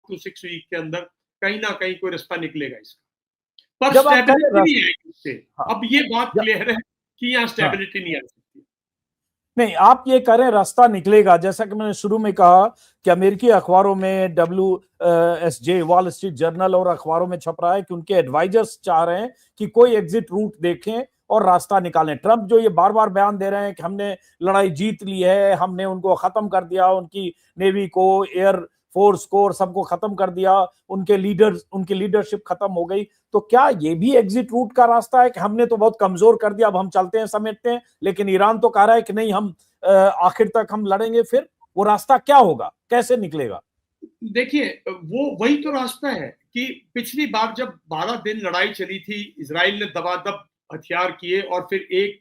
To 6 week के अंदर कहीं ना कहीं कोई रास्ता निकलेगा इसका, पर जब आप कह स्टेबिलिटी रहे नहीं आएगी इससे। अब ये बात क्लियर है कि यहाँ स्टेबिलिटी नहीं आ सकती। नहीं, आप ये कह रहे हैं रास्ता निकलेगा, जैसा कि मैंने शुरू में कहा कि अमेरिकी अखबारों में WSJ, वॉल स्ट्रीट जर्नल और अखबारों में छप रहा है कि उनके एडवाइजर्स चाह रहे हैं कि कोई एग्जिट रूट देखें और रास्ता निकालें। ट्रंप जो ये बार बार बयान दे रहे हैं कि हमने लड़ाई जीत ली है, हमने उनको खत्म कर दिया, उनकी नेवी को, एयर फोर्स को और सबको खत्म कर दिया, उनकी लीडरशिप खत्म हो गई, तो क्या ये भी एग्जिट रूट का रास्ता है कि हमने तो बहुत कमजोर कर दिया, अब हम चलते हैं, समेटते हैं? लेकिन ईरान तो कह रहा है कि नहीं, हम आखिर तक हम लड़ेंगे। फिर वो रास्ता क्या होगा, कैसे निकलेगा? देखिए, वो वही तो रास्ता है कि पिछली बार जब 12 दिन लड़ाई चली थी, इजराइल ने दबादब हथियार किए और फिर एक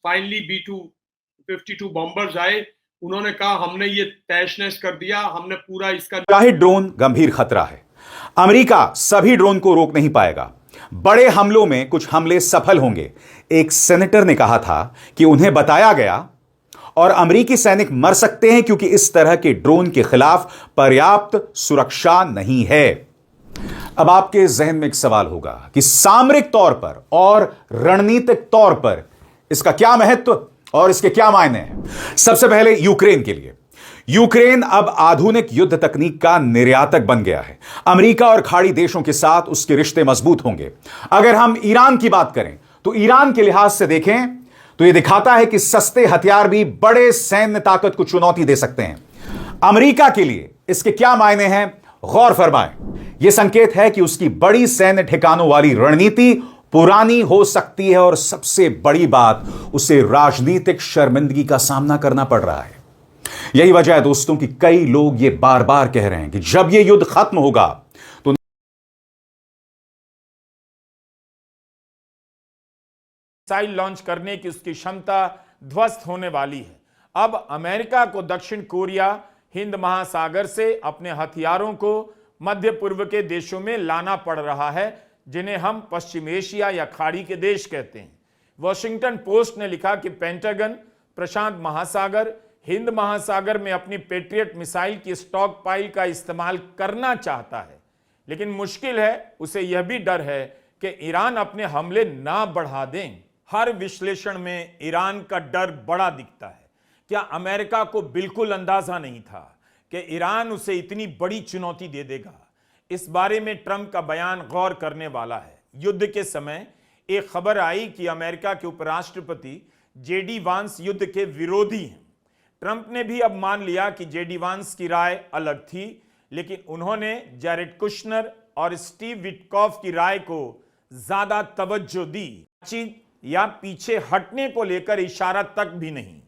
फाइनली B-252 बॉम्बर्स आए, उन्होंने कहा हमने ये तहस-नहस कर दिया, हमने पूरा इसका। चाहे ड्रोन गंभीर खतरा है, अमेरिका सभी ड्रोन को रोक नहीं पाएगा। बड़े हमलों में कुछ हमले सफल होंगे। एक सेनेटर ने कहा था कि उन्हें बताया गया और अमेरिकी सैनिक मर सकते हैं क्योंकि इस तरह के ड्रोन के खिलाफ पर्याप्त सुरक्षा नहीं है। अब आपके जहन में एक सवाल होगा कि सामरिक तौर पर और रणनीतिक तौर पर इसका क्या महत्व और इसके क्या मायने हैं। सबसे पहले यूक्रेन के लिए, यूक्रेन अब आधुनिक युद्ध तकनीक का निर्यातक बन गया है। अमेरिका और खाड़ी देशों के साथ उसके रिश्ते मजबूत होंगे। अगर हम ईरान की बात करें तो ईरान के लिहाज से देखें तो यह दिखाता है कि सस्ते हथियार भी बड़े सैन्य ताकत को चुनौती दे सकते हैं। अमेरिका के लिए इसके क्या मायने हैं, गौर फरमाएं। यह संकेत है कि उसकी बड़ी सैन्य ठिकानों वाली रणनीति पुरानी हो सकती है और सबसे बड़ी बात, उसे राजनीतिक शर्मिंदगी का सामना करना पड़ रहा है। यही वजह है दोस्तों कि कई लोग यह बार बार कह रहे हैं कि जब यह युद्ध खत्म होगा तो मिसाइल लॉन्च करने की उसकी क्षमता ध्वस्त होने वाली है। अब अमेरिका को दक्षिण कोरिया, हिंद महासागर से अपने हथियारों को मध्य पूर्व के देशों में लाना पड़ रहा है, जिन्हें हम पश्चिम एशिया या खाड़ी के देश कहते हैं। वॉशिंगटन पोस्ट ने लिखा कि पेंटागन प्रशांत महासागर, हिंद महासागर में अपनी पेट्रियट मिसाइल की स्टॉक पाइल का इस्तेमाल करना चाहता है, लेकिन मुश्किल है, उसे यह भी डर है कि ईरान अपने हमले ना बढ़ा दें। हर विश्लेषण में ईरान का डर बड़ा दिखता है। क्या अमेरिका को बिल्कुल अंदाजा नहीं था कि ईरान उसे इतनी बड़ी चुनौती दे देगा? इस बारे में ट्रंप का बयान गौर करने वाला है। युद्ध के समय एक खबर आई कि अमेरिका के उपराष्ट्रपति JD वांस युद्ध के विरोधी हैं। ट्रंप ने भी अब मान लिया कि JD वांस की राय अलग थी, लेकिन उन्होंने जैरेड कुशनर और स्टीव विटकॉफ की राय को ज्यादा तवज्जो दी या पीछे हटने को लेकर इशारा तक भी नहीं।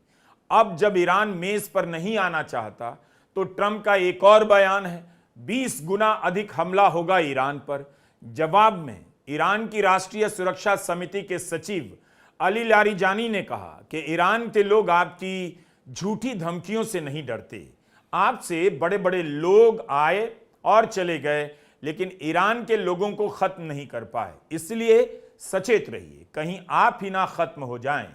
अब जब ईरान मेज पर नहीं आना चाहता तो ट्रंप का एक और बयान है, 20 गुना अधिक हमला होगा ईरान पर। जवाब में ईरान की राष्ट्रीय सुरक्षा समिति के सचिव अली लारिजानी ने कहा कि ईरान के लोग आपकी झूठी धमकियों से नहीं डरते। आपसे बड़े बड़े लोग आए और चले गए, लेकिन ईरान के लोगों को खत्म नहीं कर पाए। इसलिए सचेत रहिए, कहीं आप ही ना खत्म हो जाएं।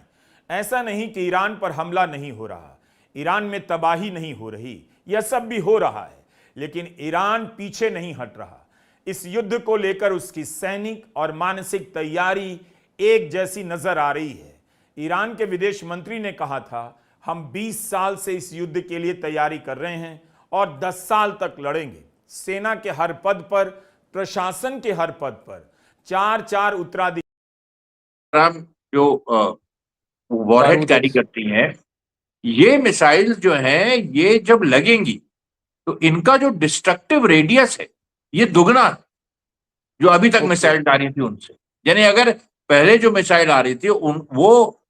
ऐसा नहीं कि ईरान पर हमला नहीं हो रहा, ईरान में तबाही नहीं हो रही, यह सब भी हो रहा है, लेकिन ईरान पीछे नहीं हट रहा। इस युद्ध को लेकर उसकी सैनिक और मानसिक तैयारी एक जैसी नजर आ रही है। ईरान के विदेश मंत्री ने कहा था, हम 20 साल से इस युद्ध के लिए तैयारी कर रहे हैं और 10 साल तक लड़ेंगे। सेना के हर पद पर, प्रशासन के हर पद पर 4 उत्तराधिकारी जो वॉरहेड कैरी करती हैं, ये मिसाइल जो हैं, ये जब लगेंगी तो इनका जो डिस्ट्रक्टिव रेडियस है ये दुगना है जो अभी तक मिसाइल आ रही थी उनसे। यानी अगर पहले जो मिसाइल आ रही थी वो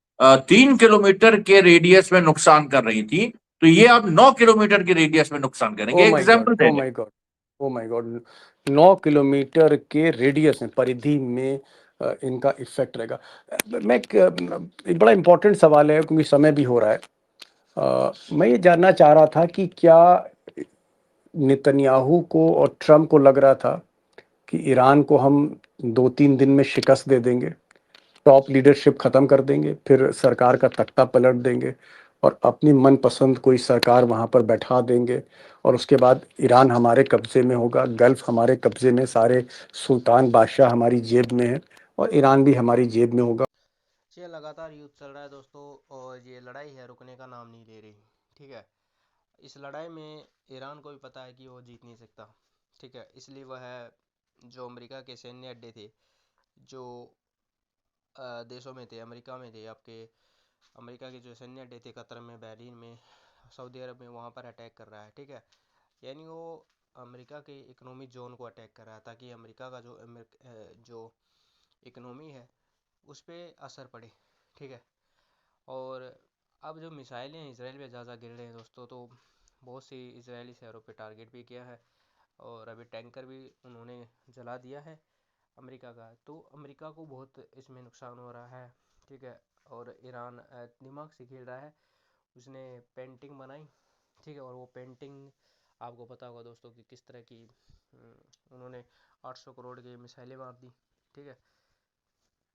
3 किलोमीटर के रेडियस में नुकसान कर रही थी, तो ये अब 9 किलोमीटर के रेडियस में नुकसान करेंगे। Example oh my God 9 kilometre के रेडियस में, परिधि में इनका इफेक्ट रहेगा। मैं एक बड़ा इंपॉर्टेंट सवाल है क्योंकि समय भी हो रहा है। मैं ये जानना चाह रहा था कि क्या नेतन्याहू को और ट्रंप को लग रहा था कि ईरान को हम 2-3 दिन में शिकस्त दे देंगे, टॉप लीडरशिप खत्म कर देंगे, फिर सरकार का तख्ता पलट देंगे और अपनी मनपसंद कोई सरकार वहाँ पर बैठा देंगे और उसके बाद ईरान हमारे कब्जे में होगा, गल्फ हमारे कब्जे में, सारे सुल्तान बादशाह हमारी जेब में है और ईरान भी हमारी जेब में होगा। ये लगातार युद्ध चल रहा है दोस्तों, और ये लड़ाई है रुकने का नाम नहीं ले रही। ठीक है, इस लड़ाई में ईरान को भी पता है कि वो जीत नहीं सकता। ठीक है, इसलिए वह जो अमेरिका के सैन्य अड्डे थे, जो देशों में थे, अमेरिका में थे, आपके अमेरिका के जो सैन्य अड्डे थे कतर में, बहरीन में, सऊदी अरब में, वहाँ पर अटैक कर रहा है। ठीक है, यानी वो अमेरिका के इकोनॉमिक जोन को अटैक कर रहा है, ताकि अमेरिका का जो इकोनॉमी है उस पर असर पड़े। ठीक है, और अब जो मिसाइलें हैं इसराइल पे ज़्यादा गिर रहे हैं दोस्तों, तो बहुत सी इजरायली शहरों पे टारगेट भी किया है, और अभी टैंकर भी उन्होंने जला दिया है अमेरिका का। तो अमेरिका को बहुत इसमें नुकसान हो रहा है। ठीक है, और ईरान दिमाग से खेल रहा है, उसने पेंटिंग बनाई। ठीक है, और वो पेंटिंग आपको पता होगा दोस्तों कि किस तरह की उन्होंने 800 करोड़ की मिसाइलें मार दी। ठीक है,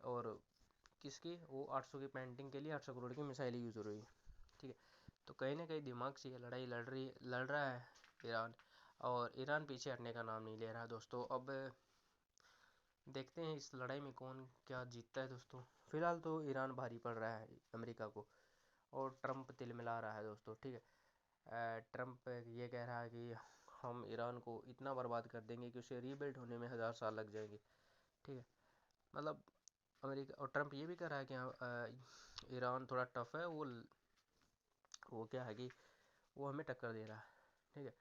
और किसकी, वो 800 की पेंटिंग के लिए 800 करोड़ की मिसाइलें यूज़ हो रही है। ठीक है, तो कहीं ना कहीं दिमाग से ये लड़ाई लड़ रहा है ईरान, और ईरान पीछे हटने का नाम नहीं ले रहा दोस्तों। अब देखते हैं इस लड़ाई में कौन क्या जीतता है दोस्तों। फिलहाल तो ईरान भारी पड़ रहा है अमेरिका को, और ट्रम्प तिल मिला रहा है दोस्तों। ठीक है, ट्रम्प ये कह रहा है कि हम ईरान को इतना बर्बाद कर देंगे कि उसे रीबिल्ड होने में 1000 साल लग जाएंगे। ठीक है, मतलब अमेरिका, और ट्रम्प ये भी कह रहा है कि ईरान थोड़ा टफ है, वो क्या है कि वो हमें टक्कर दे रहा है। ठीक है,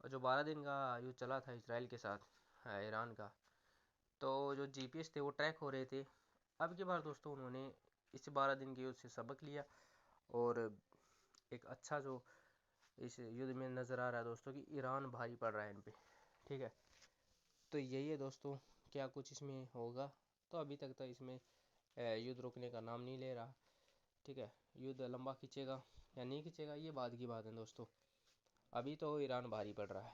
और जो 12 दिन का युद्ध चला था इसराइल के साथ ईरान का, तो जो जीपीएस थे वो ट्रैक हो रहे थे। अब की बार दोस्तों उन्होंने इस 12 दिन के युद्ध से सबक लिया, और एक अच्छा जो इस युद्ध में नज़र आ रहा है दोस्तों कि ईरान भारी पड़ रहा है इन पे। ठीक है, तो यही है दोस्तों, क्या कुछ इसमें होगा। तो अभी तक तो इसमें युद्ध रुकने का नाम नहीं ले रहा। ठीक है, युद्ध लंबा खींचेगा या नहीं खींचेगा ये बाद की बात है दोस्तों, अभी तो ईरान भारी पड़ रहा है।